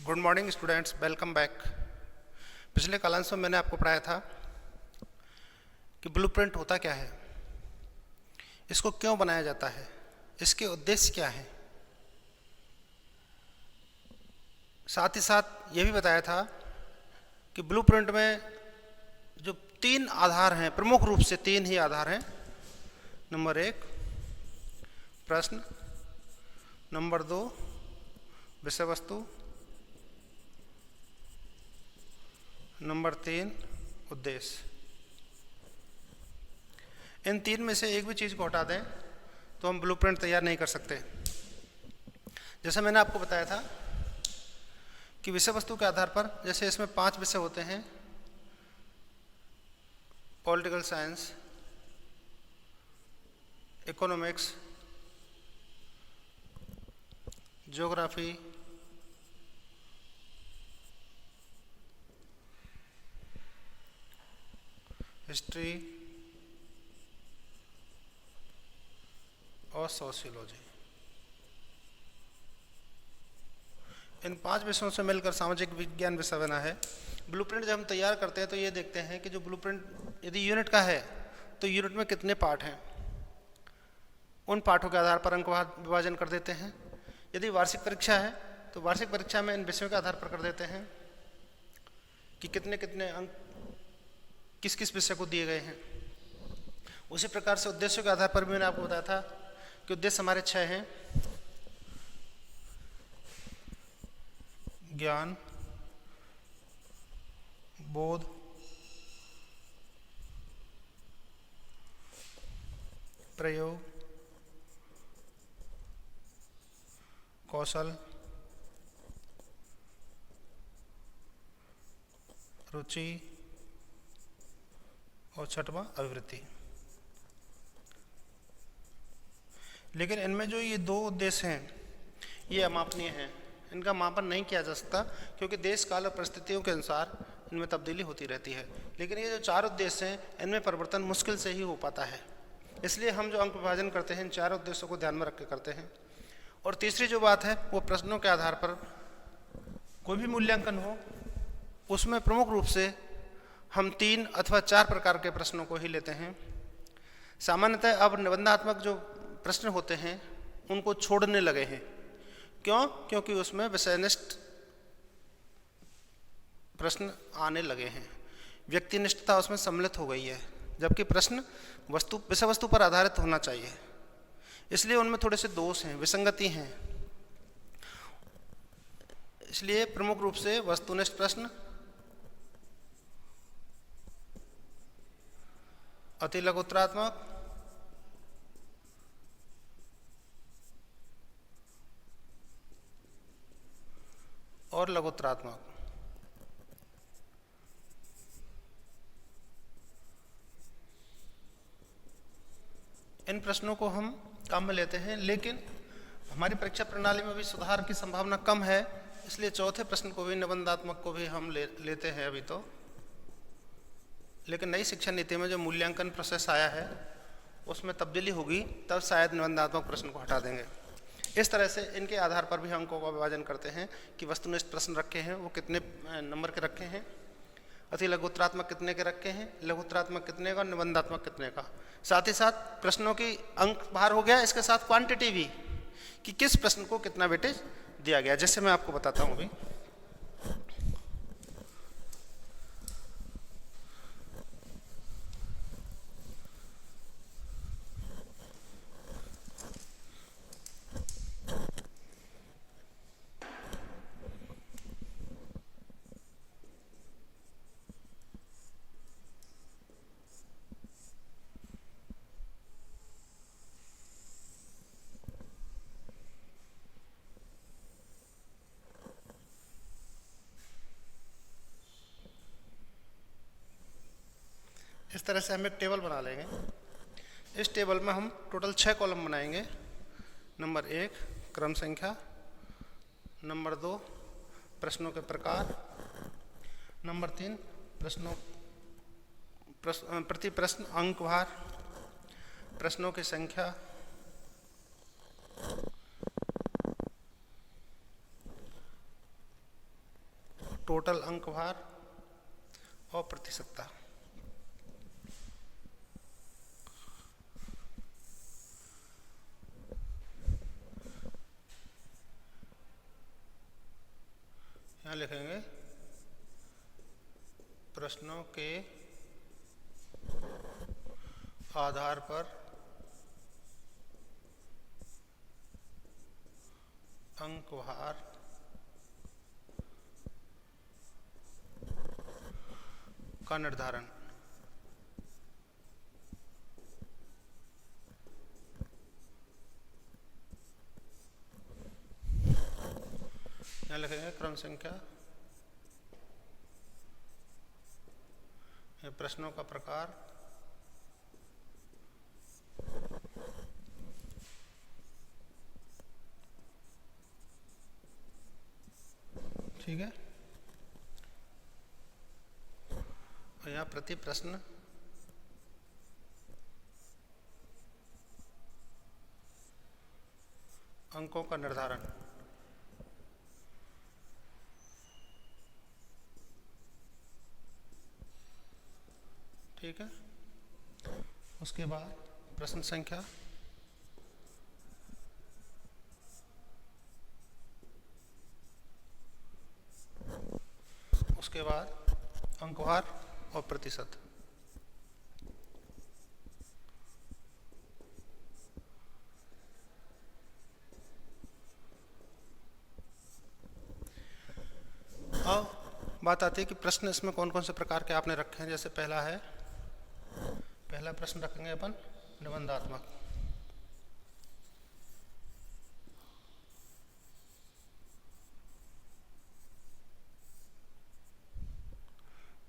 Good morning students, welcome back. पिछले class में मैंने आपको पढ़ाया था कि ब्लूप्रिंट होता क्या है, इसको क्यों बनाया जाता है, इसके उद्देश्य क्या हैं। साथ ही साथ ये भी बताया था कि ब्लूप्रिंट में जो तीन आधार हैं, प्रमुख रूप से तीन ही आधार हैं। नंबर एक प्रश्न, नंबर दो विषय वस्तु, नंबर तीन उद्देश्य। इन तीन में से एक भी चीज़ को हटा दें तो हम ब्लूप्रिंट तैयार नहीं कर सकते। जैसे मैंने आपको बताया था कि विषय वस्तु के आधार पर, जैसे इसमें 5 विषय होते हैं: political science, economics, geography, history और सोशियोलॉजी। इन 5 विषयों से मिलकर सामाजिक विज्ञान विषय बना है। ब्लूप्रिंट जब हम तैयार करते हैं तो ये देखते हैं कि जो ब्लूप्रिंट यदि यूनिट का है तो यूनिट में कितने पार्ट हैं, उन पार्टों के आधार पर अंक विभाजन कर देते हैं। यदि वार्षिक परीक्षा है तो वार्षिक परीक्षा में इन विषयों के आधार पर कर देते हैं कि कितने कितने अंक किस किस विषय को दिए गए हैं। उसी प्रकार से उद्देश्यों के आधार पर भी मैंने आपको बताया था कि उद्देश्य हमारे 6 हैं: ज्ञान, बोध, प्रयोग, कौशल, रुचि और छठवां अभिवृत्ति। लेकिन इनमें जो ये 2 उद्देश्य हैं ये अमापनीय हैं, इनका मापन नहीं किया जा सकता क्योंकि देश काल और परिस्थितियों के अनुसार इनमें तब्दीली होती रहती है। लेकिन ये जो 4 उद्देश्य हैं इनमें परिवर्तन मुश्किल से ही हो पाता है। इसलिए हम जो अंक विभाजन करते हैं इन 4 उद्देश्यों को ध्यान में रख के करते हैं। और तीसरी जो बात है वो प्रश्नों के आधार पर कोई भी मूल्यांकन हो उसमें प्रमुख रूप से हम 3 अथवा 4 प्रकार के प्रश्नों को ही लेते हैं। सामान्यतः अब निबंधात्मक जो प्रश्न होते हैं उनको छोड़ने लगे हैं। क्यों? क्योंकि उसमें विषयनिष्ठ प्रश्न आने लगे हैं, व्यक्तिनिष्ठता उसमें सम्मिलित हो गई है, जबकि प्रश्न विषय वस्तु पर आधारित होना चाहिए। इसलिए उनमें थोड़े से दोष हैं, विसंगति हैं। इसलिए प्रमुख रूप से वस्तुनिष्ठ प्रश्न, अति लघुत्तरात्मक और लघुत्तरात्मक, इन प्रश्नों को हम काम में लेते हैं। लेकिन हमारी परीक्षा प्रणाली में भी सुधार की संभावना कम है, इसलिए चौथे प्रश्न को भी, निबंधात्मक को भी हम लेते हैं अभी तो। लेकिन नई शिक्षा नीति में जो मूल्यांकन प्रोसेस आया है उसमें तब्दीली होगी, तब शायद निबंधात्मक प्रश्न को हटा देंगे। इस तरह से इनके आधार पर भी हम अंकों का विभाजन करते हैं कि वस्तुनिष्ठ प्रश्न रखे हैं वो कितने नंबर के रखे हैं, अति लघुत्तरात्मक कितने के रखे हैं, लघुत्तरात्मक कितने का और निबंधात्मक कितने का। साथ ही साथ प्रश्नों की अंक बाहर हो गया, इसके साथ क्वांटिटी भी कि किस प्रश्न को कितना वेटेज दिया गया। जैसे मैं आपको बताता हूँ अभी। इस तरह से हम एक टेबल बना लेंगे। इस टेबल में हम टोटल 6 कॉलम बनाएंगे। नंबर 1 क्रम संख्या, नंबर 2 प्रश्नों के प्रकार, नंबर 3 प्रति प्रश्न अंक भार, प्रश्नों की संख्या, टोटल अंक भार और प्रतिशतता। यहाँ लिखेंगे प्रश्नों के आधार पर अंक भार का निर्धारण। यहाँ लिखेंगे क्रम संख्या, प्रश्नों का प्रकार, ठीक है। और यहाँ प्रति प्रश्न अंकों का निर्धारण। ठीक है। उसके बाद प्रश्न संख्या, उसके बाद अंकभार और प्रतिशत। अब बात आती है कि प्रश्न इसमें कौन कौन से प्रकार के आपने रखे हैं। जैसे पहला प्रश्न रखेंगे अपन निबंधात्मक।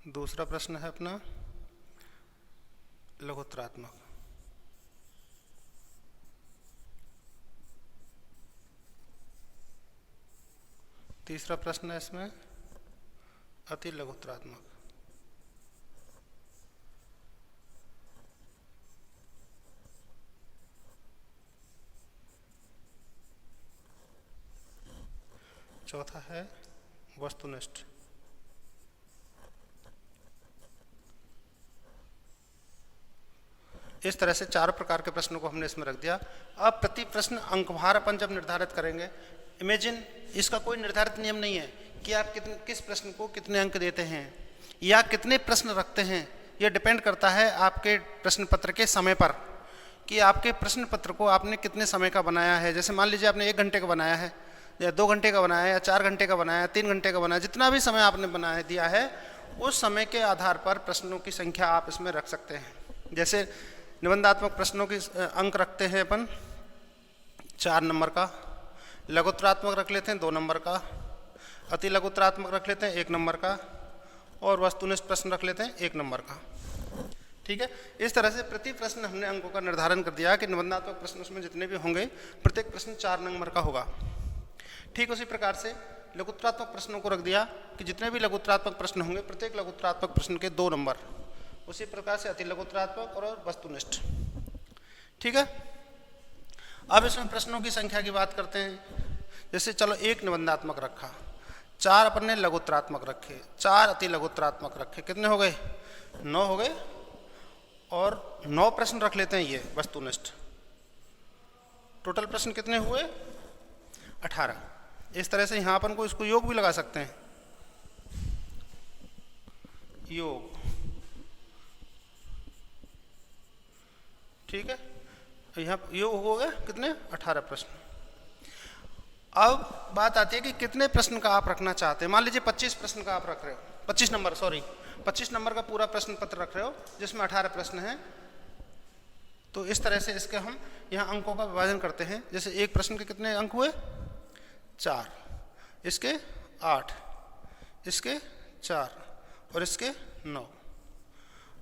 दूसरा प्रश्न है अपना लघुत्तरात्मक। तीसरा प्रश्न है इसमें अति लघुत्तरात्मक। चौथा है वस्तुनिष्ठ। इस तरह से 4 प्रकार के प्रश्नों को हमने इसमें रख दिया। अब प्रति प्रश्न अंकभार अपन जब निर्धारित करेंगे, इमेजिन इसका कोई निर्धारित नियम नहीं है कि आप किस प्रश्न को कितने अंक देते हैं या कितने प्रश्न रखते हैं। यह डिपेंड करता है आपके प्रश्न पत्र के समय पर कि आपके प्रश्न पत्र को आपने कितने समय का बनाया है। जैसे मान लीजिए आपने 1 घंटे का बनाया है या 2 घंटे का बनाया है या 4 घंटे का बनाया है, 3 घंटे का बनाया, जितना भी समय आपने बनाया दिया है उस समय के आधार पर प्रश्नों की संख्या आप इसमें रख सकते हैं। जैसे निबंधात्मक प्रश्नों के अंक रखते हैं अपन 4 नंबर का, लघुत्तरात्मक रख लेते हैं 2 नंबर का, अति लघुत्तरात्मक रख लेते हैं 1 नंबर का और वस्तुनिष्ठ प्रश्न रख लेते हैं 1 नंबर का। ठीक है। इस तरह से प्रति प्रश्न हमने अंकों का निर्धारण कर दिया कि निबंधात्मक प्रश्न उसमें जितने भी होंगे प्रत्येक प्रश्न 4 नंबर का होगा। ठीक उसी प्रकार से लघुत्तरात्मक प्रश्नों को रख दिया कि जितने भी लघुत्तरात्मक प्रश्न होंगे प्रत्येक लघुत्तरात्मक प्रश्न के 2 नंबर। उसी प्रकार से अति लघुत्तरात्मक और वस्तुनिष्ठ। ठीक है। अब इसमें प्रश्नों की संख्या की बात करते हैं। जैसे चलो 1 निबंधात्मक रखा, 4 अपन ने लघुत्तरात्मक रखे, 4 अति लघुत्तरात्मक रखे, कितने हो गए? 9 हो गए। और 9 प्रश्न रख लेते हैं ये वस्तुनिष्ठ। टोटल प्रश्न कितने हुए? 18। इस तरह से यहां अपन को इसको योग भी लगा सकते हैं। योग, ठीक है। यहाँ योग हो गए कितने? 18 प्रश्न। अब बात आती है कि कितने प्रश्न का आप रखना चाहते हैं। मान लीजिए 25 प्रश्न का आप रख रहे हो, 25 नंबर का पूरा प्रश्न पत्र रख रहे हो जिसमें 18 प्रश्न हैं। तो इस तरह से इसके हम यहाँ अंकों का विभाजन करते हैं। जैसे एक प्रश्न के कितने अंक हुए? 4, इसके 8, इसके 4 और इसके 9।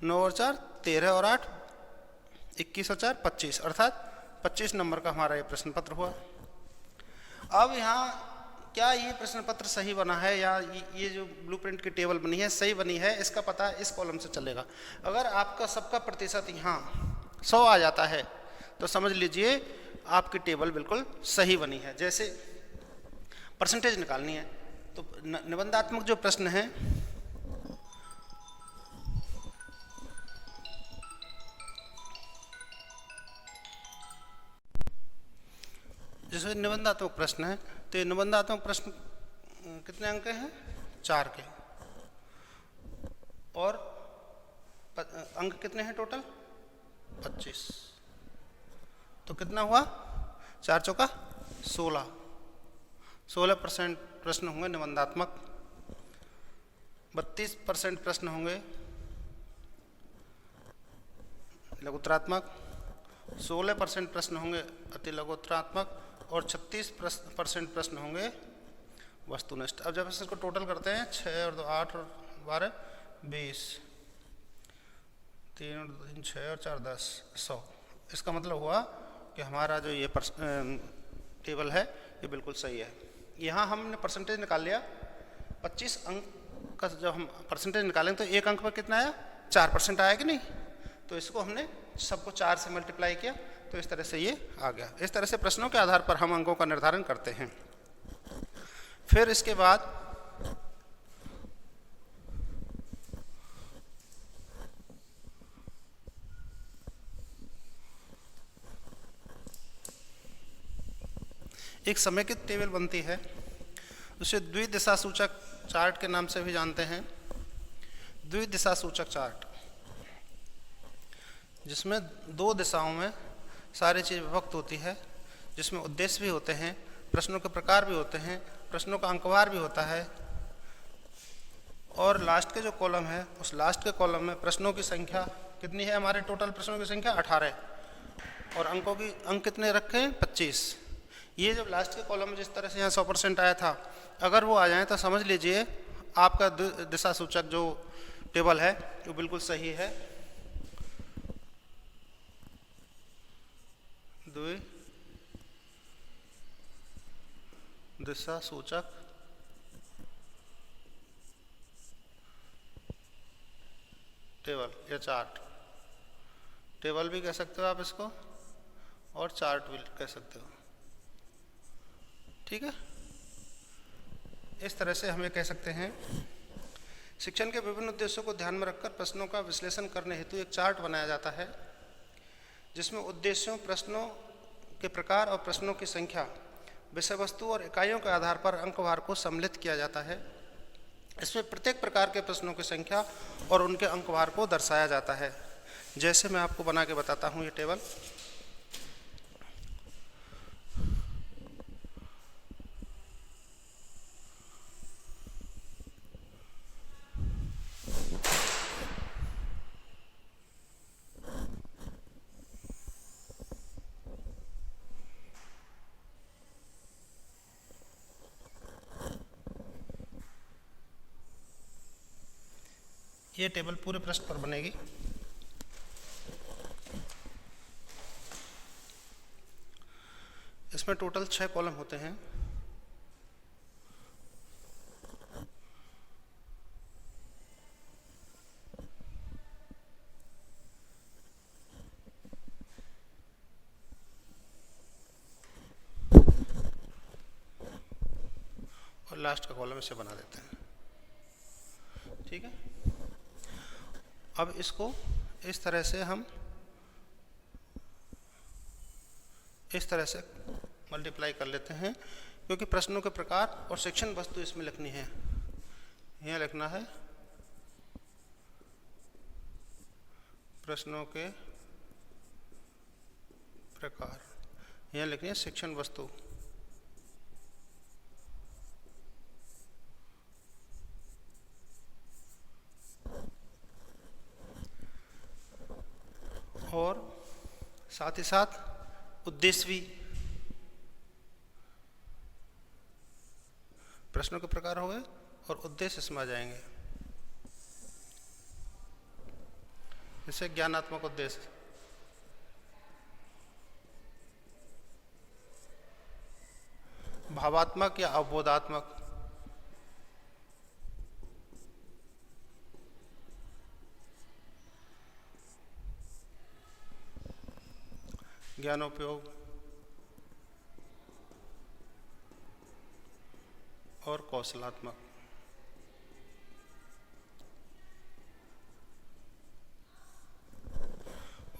9 और 4 13 और 8 21 और 4 25, अर्थात 25 नंबर का हमारा ये प्रश्न पत्र हुआ। अब यहाँ क्या ये प्रश्न पत्र सही बना है या ये जो ब्लूप्रिंट की टेबल बनी है सही बनी है, इसका पता इस कॉलम से चलेगा। अगर आपका सबका प्रतिशत यहाँ 100 आ जाता है तो समझ लीजिए आपकी टेबल बिल्कुल सही बनी है। जैसे परसेंटेज निकालनी है तो निबंधात्मक जो प्रश्न है जैसे निबंधात्मक प्रश्न है, तो ये निबंधात्मक प्रश्न कितने अंक के हैं? 4 के। और अंक कितने हैं टोटल? 25। तो कितना हुआ? 4 चौका 16। 16% प्रश्न होंगे निबंधात्मक, 32% प्रश्न होंगे लघुत्तरात्मक, 16% प्रश्न होंगे अति लघुत्तरात्मक और 36% प्रश्न होंगे वस्तुनिष्ठ। अब जब इसको टोटल करते हैं 6 और 2 8 और 12 20, 3 और 2 3 6 और 4 10 100। इसका मतलब हुआ कि हमारा जो ये टेबल है ये बिल्कुल सही है। यहाँ हमने परसेंटेज निकाल लिया। 25 अंक का जब हम परसेंटेज निकालेंगे तो एक अंक पर कितना आया? 4% आया कि नहीं? तो इसको हमने सबको 4 से मल्टीप्लाई किया, तो इस तरह से ये आ गया। इस तरह से प्रश्नों के आधार पर हम अंकों का निर्धारण करते हैं। फिर इसके बाद एक समेकित टेबल बनती है, उसे द्विदिशा सूचक चार्ट के नाम से भी जानते हैं। द्विदिशा सूचक चार्ट, जिसमें 2 दिशाओं में सारी चीज़ विभक्त होती है, जिसमें उद्देश्य भी होते हैं, प्रश्नों के प्रकार भी होते हैं, प्रश्नों का अंकवार भी होता है, और लास्ट के जो कॉलम है उस लास्ट के कॉलम में प्रश्नों की संख्या कितनी है? हमारे टोटल प्रश्नों की संख्या 18 और अंकों की अंक कितने रखे हैं? 25। ये जब लास्ट के कॉलम में जिस तरह से यहाँ 100% आया था, अगर वो आ जाए तो समझ लीजिए आपका दिशा सूचक जो टेबल है वो बिल्कुल सही है। दिशा सूचक टेबल या चार्ट, टेबल भी कह सकते हो आप इसको और चार्ट भी कह सकते हो, ठीक है। इस तरह से हम ये कह सकते हैं शिक्षण के विभिन्न उद्देश्यों को ध्यान में रखकर प्रश्नों का विश्लेषण करने हेतु एक चार्ट बनाया जाता है, जिसमें उद्देश्यों, प्रश्नों के प्रकार और प्रश्नों की संख्या, विषय वस्तु और इकाइयों के आधार पर अंकवार को सम्मिलित किया जाता है। इसमें प्रत्येक प्रकार के प्रश्नों की संख्या और उनके अंकवार को दर्शाया जाता है। जैसे मैं आपको बना के बताता हूँ ये टेबल। ये टेबल पूरे पृष्ठ पर बनेगी। इसमें टोटल 6 कॉलम होते हैं। और लास्ट का कॉलम इसे बना देते हैं, ठीक है। अब इसको इस तरह से हम इस तरह से मल्टीप्लाई कर लेते हैं, क्योंकि प्रश्नों के प्रकार और शिक्षण वस्तु इसमें लिखनी है। यहाँ लिखना है प्रश्नों के प्रकार, यहाँ लिखनी है शिक्षण वस्तु। और साथ ही साथ उद्देश्य भी, प्रश्नों के प्रकार हो गए और उद्देश्य इसमें आ जाएंगे। जैसे ज्ञानात्मक उद्देश्य, भावात्मक या अवबोधात्मक, ज्ञानोपयोग और कौशलात्मक।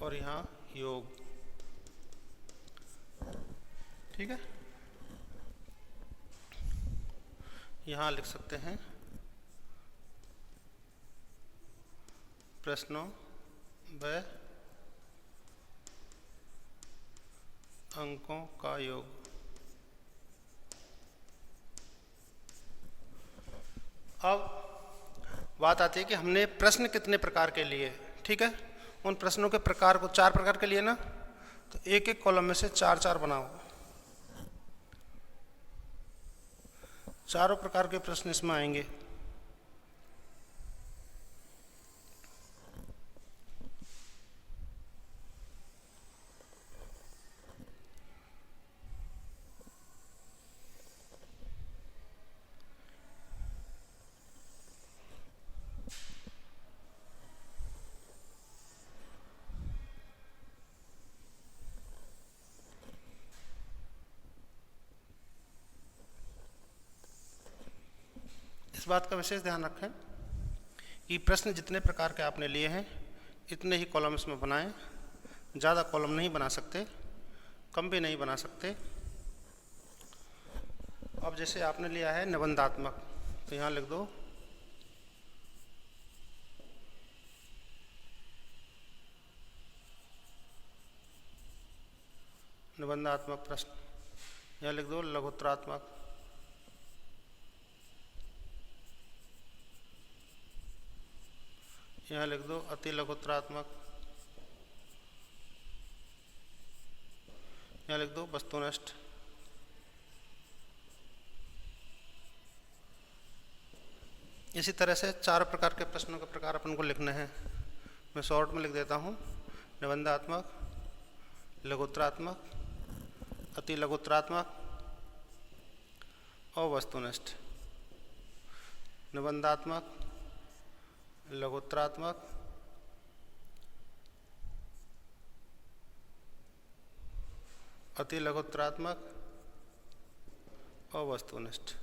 और यहाँ योग। ठीक है, यहाँ लिख सकते हैं प्रश्नों व अंकों का योग। अब बात आती है कि हमने प्रश्न कितने प्रकार के लिए, ठीक है, उन प्रश्नों के प्रकार को 4 प्रकार के लिए ना, तो एक एक कॉलम में से 4-4 बनाओ। चारों प्रकार के प्रश्न इसमें आएंगे। इस बात का विशेष ध्यान रखें कि प्रश्न जितने प्रकार के आपने लिए हैं इतने ही कॉलम इसमें बनाएं। ज़्यादा कॉलम नहीं बना सकते, कम भी नहीं बना सकते। अब जैसे आपने लिया है निबंधात्मक, तो यहाँ लिख दो निबंधात्मक प्रश्न, यहाँ लिख दो लघुत्तरात्मक, यहाँ लिख दो अति लघुत्तरात्मक, यहाँ लिख दो वस्तुनिष्ठ, इसी तरह से 4 प्रकार के प्रश्नों के प्रकार अपन को लिखने हैं। मैं शॉर्ट में लिख देता हूँ निबंधात्मक, लघुत्तरात्मक, अति लघुत्तरात्मक और वस्तुनिष्ठ। निबंधात्मक, लघुत्तरात्मक, अति लघुत्तरात्मक और वस्तुनिष्ठ।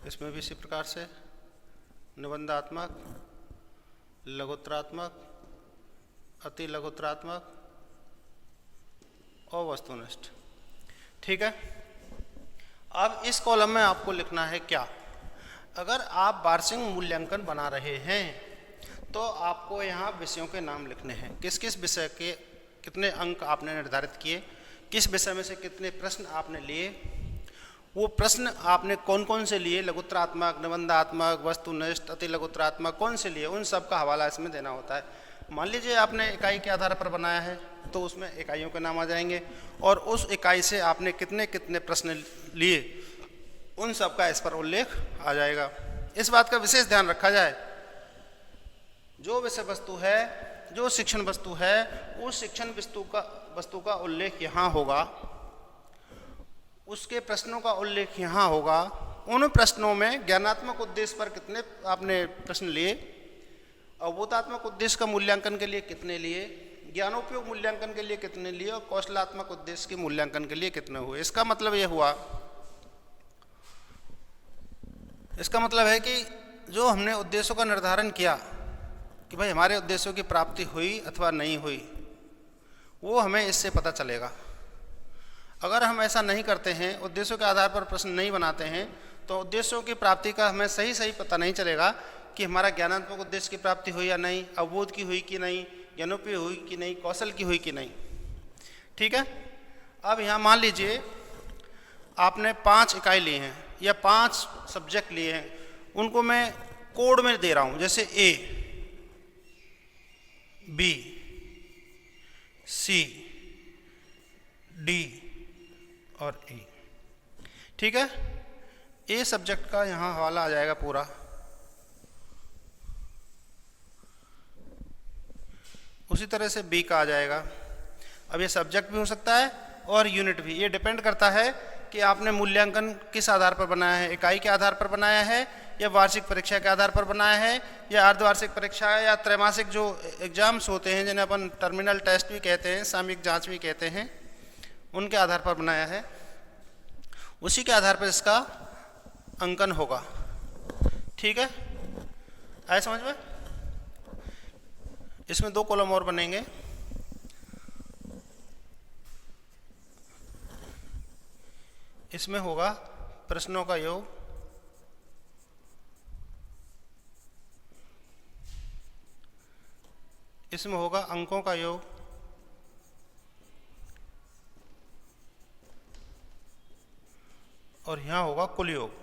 इसमें भी इसी प्रकार से निबंधात्मक, लघुत्तरात्मक, अति लघुत्तरात्मक और वस्तुनिष्ठ। ठीक है, अब इस कॉलम में आपको लिखना है क्या। अगर आप वार्षिक मूल्यांकन बना रहे हैं तो आपको यहाँ विषयों के नाम लिखने हैं। किस किस विषय के कितने अंक आपने निर्धारित किए, किस विषय में से कितने प्रश्न आपने लिए, वो प्रश्न आपने कौन कौन से लिए, लघुत्तरात्मक, निबंधात्मक, वस्तुनिष्ठ, अति लघुत्तरात्मक, कौन से लिए, उन सब का हवाला इसमें देना होता है। मान लीजिए आपने इकाई के आधार पर बनाया है तो उसमें इकाइयों के नाम आ जाएंगे और उस इकाई से आपने कितने कितने प्रश्न लिए उन सब का इस पर उल्लेख आ जाएगा। इस बात का विशेष ध्यान रखा जाए, जो विषय वस्तु है, जो शिक्षण वस्तु है, उस शिक्षण वस्तु का उल्लेख यहाँ होगा, उसके प्रश्नों का उल्लेख यहाँ होगा। उन प्रश्नों में ज्ञानात्मक उद्देश्य पर कितने आपने प्रश्न लिए, अवबोधात्मक उद्देश्य का मूल्यांकन के लिए कितने लिए, ज्ञानोपयोग मूल्यांकन के लिए कितने लिए और कौशलात्मक उद्देश्य के मूल्यांकन के लिए कितने हुए। इसका मतलब यह हुआ, इसका मतलब है कि जो हमने उद्देश्यों का निर्धारण किया कि भाई हमारे उद्देश्यों की प्राप्ति हुई अथवा नहीं हुई, वो हमें इससे पता चलेगा। अगर हम ऐसा नहीं करते हैं, उद्देश्यों के आधार पर प्रश्न नहीं बनाते हैं, तो उद्देश्यों की प्राप्ति का हमें सही पता नहीं चलेगा कि हमारा ज्ञानात्मक उद्देश्य की प्राप्ति हुई या नहीं, अवबोध की हुई कि नहीं, ज्ञानोपयोगी हुई कि नहीं, कौशल की हुई कि नहीं। ठीक है, अब यहाँ मान लीजिए आपने 5 इकाई ली हैं या 5 सब्जेक्ट लिए हैं, उनको मैं कोड में दे रहा हूँ, जैसे A, B, C, D और E। ठीक है, A सब्जेक्ट का यहाँ हवाला आ जाएगा पूरा। उसी तरह से B का आ जाएगा। अब ये सब्जेक्ट भी हो सकता है और यूनिट भी, ये डिपेंड करता है कि आपने मूल्यांकन किस आधार पर बनाया है, इकाई के आधार पर बनाया है या वार्षिक परीक्षा के आधार पर बनाया है या अर्धवार्षिक परीक्षा या त्रैमासिक जो एग्जाम्स होते हैं जिन्हें अपन टर्मिनल टेस्ट भी कहते हैं, सामयिक जांच भी कहते हैं, उनके आधार पर बनाया है। उसी के आधार पर इसका अंकन होगा। ठीक है, आए समझ में? इसमें 2 कॉलम और बनेंगे। इसमें होगा प्रश्नों का योग, इसमें होगा अंकों का योग, और यहां होगा कुल योग।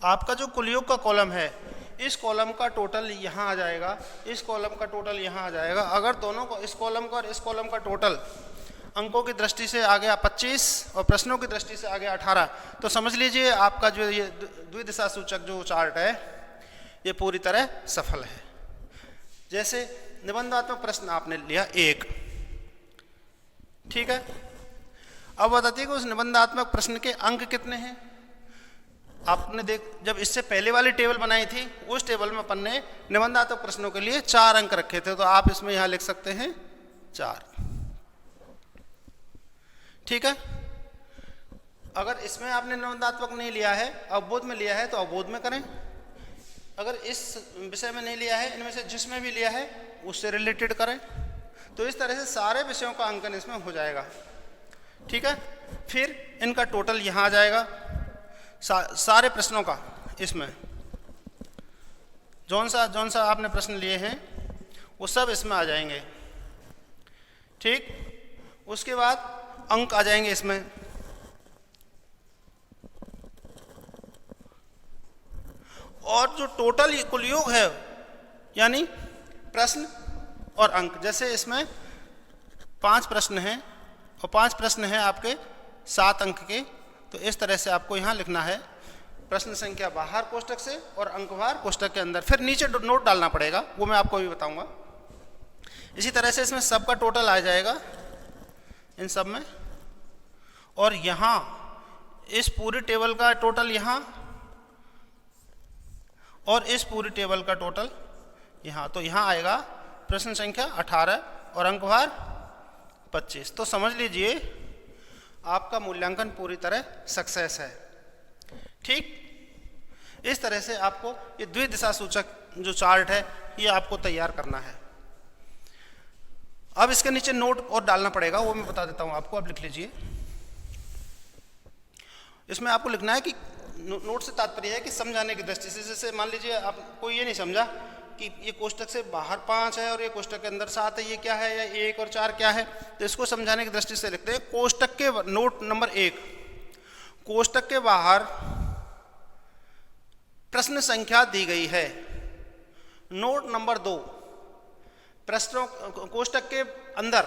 आपका जो कुल योग का कॉलम है, इस कॉलम का टोटल यहां आ जाएगा, इस कॉलम का टोटल यहां आ जाएगा। अगर दोनों को, इस कॉलम का और इस कॉलम का टोटल अंकों की दृष्टि से आ गया 25 और प्रश्नों की दृष्टि से आ गया 18, तो समझ लीजिए आपका जो ये द्विदिशा सूचक जो चार्ट है ये पूरी तरह सफल है। जैसे निबंधात्मक प्रश्न आपने लिया 1, ठीक है। अब बताइए कि उस निबंधात्मक प्रश्न के अंक कितने हैं। आपने जब इससे पहले वाली टेबल बनाई थी, उस टेबल में अपन ने निबंधात्मक प्रश्नों के लिए 4 अंक रखे थे, तो आप इसमें यहां लिख सकते हैं 4। ठीक है। अगर इसमें आपने निबंधात्मक नहीं लिया है, अवबोध में लिया है, तो अवबोध में करें। अगर इस विषय में नहीं लिया है, इनमें से जिसमें भी लिया है उससे रिलेटेड करें। तो इस तरह से सारे विषयों का अंकन इसमें हो जाएगा। ठीक है। फिर इनका टोटल यहां आ जाएगा, सारे प्रश्नों का। इसमें जौन सा आपने प्रश्न लिए हैं वो सब इसमें आ जाएंगे। ठीक। उसके बाद अंक आ जाएंगे इसमें। और जो टोटल कुल योग है, यानी प्रश्न और अंक, जैसे इसमें 5 प्रश्न हैं और 5 प्रश्न हैं आपके 7 अंक के, तो इस तरह से आपको यहाँ लिखना है, प्रश्न संख्या बाहर कोष्टक से और अंक बाहर कोष्टक के अंदर। फिर नीचे नोट डालना पड़ेगा, वो मैं आपको अभी बताऊंगा। इसी तरह से इसमें सबका टोटल आ जाएगा इन सब में, और यहाँ इस पूरी टेबल का टोटल यहाँ, और इस पूरी टेबल का टोटल यहाँ। तो यहाँ आएगा प्रश्न संख्या 18 और अंक भार 25। तो समझ लीजिए आपका मूल्यांकन पूरी तरह सक्सेस है। ठीक। इस तरह से आपको ये द्विदिशा सूचक जो चार्ट है ये आपको तैयार करना है। अब इसके नीचे नोट और डालना पड़ेगा, वो मैं बता देता हूँ आपको। अब लिख लीजिए। इसमें आपको लिखना है कि नोट से तात्पर्य है कि समझाने की दृष्टि से। जैसे मान लीजिए आपको ये नहीं समझा कि ये कोष्टक से बाहर 5 है और ये कोष्टक के अंदर 7 है, ये क्या है, या 1 और 4 क्या है, तो इसको समझाने की दृष्टि से लिखते हैं कोष्टक के नोट नंबर 1, कोष्टक के बाहर प्रश्न संख्या दी गई है। नोट नंबर 2, प्रश्नों कोष्टक के अंदर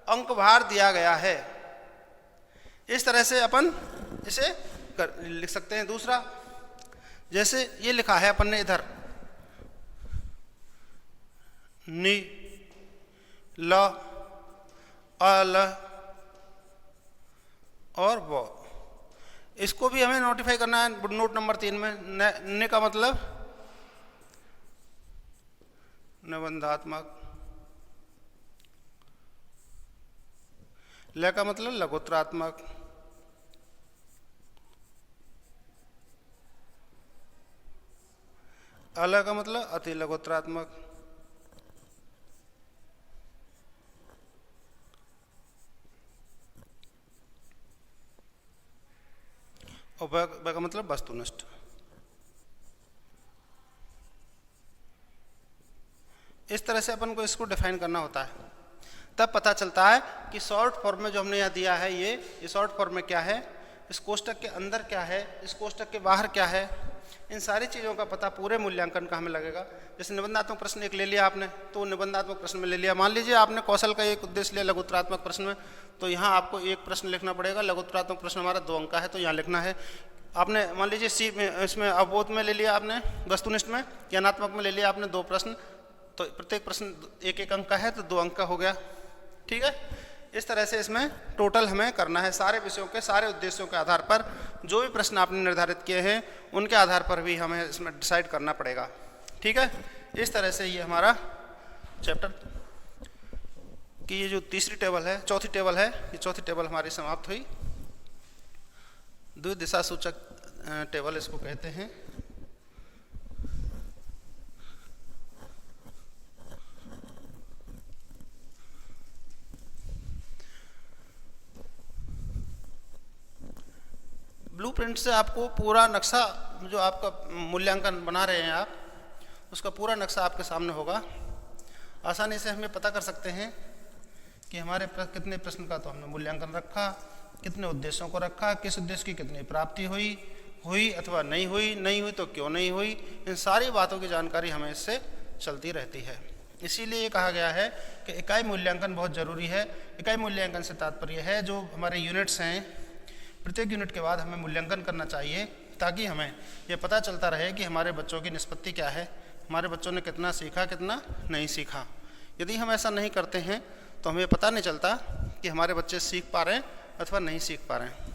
अंक भार दिया गया है। इस तरह से अपन इसे लिख सकते हैं। दूसरा, जैसे ये लिखा है अपन ने इधर, नि ल अल और व, इसको भी हमें नोटिफाई करना है नोट नंबर 3 में। न का मतलब निबंधात्मक, ल का मतलब लघुत्तरात्मक, अल का मतलब अति लघुत्तरात्मक, और व का मतलब वस्तुनिष्ठ। इस तरह से अपन को इसको डिफाइन करना होता है, तब पता चलता है कि शॉर्ट फॉर्म में जो हमने यहाँ दिया है ये शॉर्ट फॉर्म में क्या है, इस कोष्टक के अंदर क्या है, इस कोष्टक के बाहर क्या है, इन सारी चीज़ों का पता पूरे मूल्यांकन का हमें लगेगा। जैसे निबंधात्मक प्रश्न एक ले लिया आपने, तो निबंधात्मक प्रश्न में ले लिया। मान लीजिए आपने कौशल का एक उद्देश्य लिया लघुत्तरात्मक प्रश्न में, तो यहाँ आपको एक प्रश्न लिखना पड़ेगा। लघुत्तरात्मक प्रश्न हमारा 2 अंक का है, तो यहाँ लिखना है। आपने मान लीजिए सी में, इसमें अवबोध में ले लिया आपने, वस्तुनिष्ठ में, ज्ञानात्मक में ले लिया आपने 2 प्रश्न, तो प्रत्येक प्रश्न 1-1 अंक का है, तो 2 अंक का हो गया। ठीक है। इस तरह से इसमें टोटल हमें करना है। सारे विषयों के सारे उद्देश्यों के आधार पर जो भी प्रश्न आपने निर्धारित किए हैं उनके आधार पर भी हमें इसमें डिसाइड करना पड़ेगा। ठीक है। इस तरह से ये हमारा चैप्टर कि ये जो तीसरी टेबल है, चौथी टेबल है, ये चौथी टेबल हमारी समाप्त हुई। द्विदिशा सूचक टेबल इसको कहते हैं। ब्लूप्रिंट से आपको पूरा नक्शा, जो आपका मूल्यांकन बना रहे हैं आप, उसका पूरा नक्शा आपके सामने होगा। आसानी से हमें पता कर सकते हैं कि हमारे कितने प्रश्न का तो हमने मूल्यांकन रखा, कितने उद्देश्यों को रखा, किस उद्देश्य की कितनी प्राप्ति हुई अथवा नहीं हुई तो क्यों नहीं हुई। इन सारी बातों की जानकारी हमें इससे चलती रहती है। इसीलिए ये कहा गया है कि इकाई मूल्यांकन बहुत ज़रूरी है। इकाई मूल्यांकन से तात्पर्य है जो हमारे यूनिट्स हैं, प्रत्येक यूनिट के बाद हमें मूल्यांकन करना चाहिए, ताकि हमें ये पता चलता रहे कि हमारे बच्चों की निष्पत्ति क्या है, हमारे बच्चों ने कितना सीखा, कितना नहीं सीखा। यदि हम ऐसा नहीं करते हैं तो हमें पता नहीं चलता कि हमारे बच्चे सीख पा रहे हैं अथवा नहीं सीख पा रहे हैं।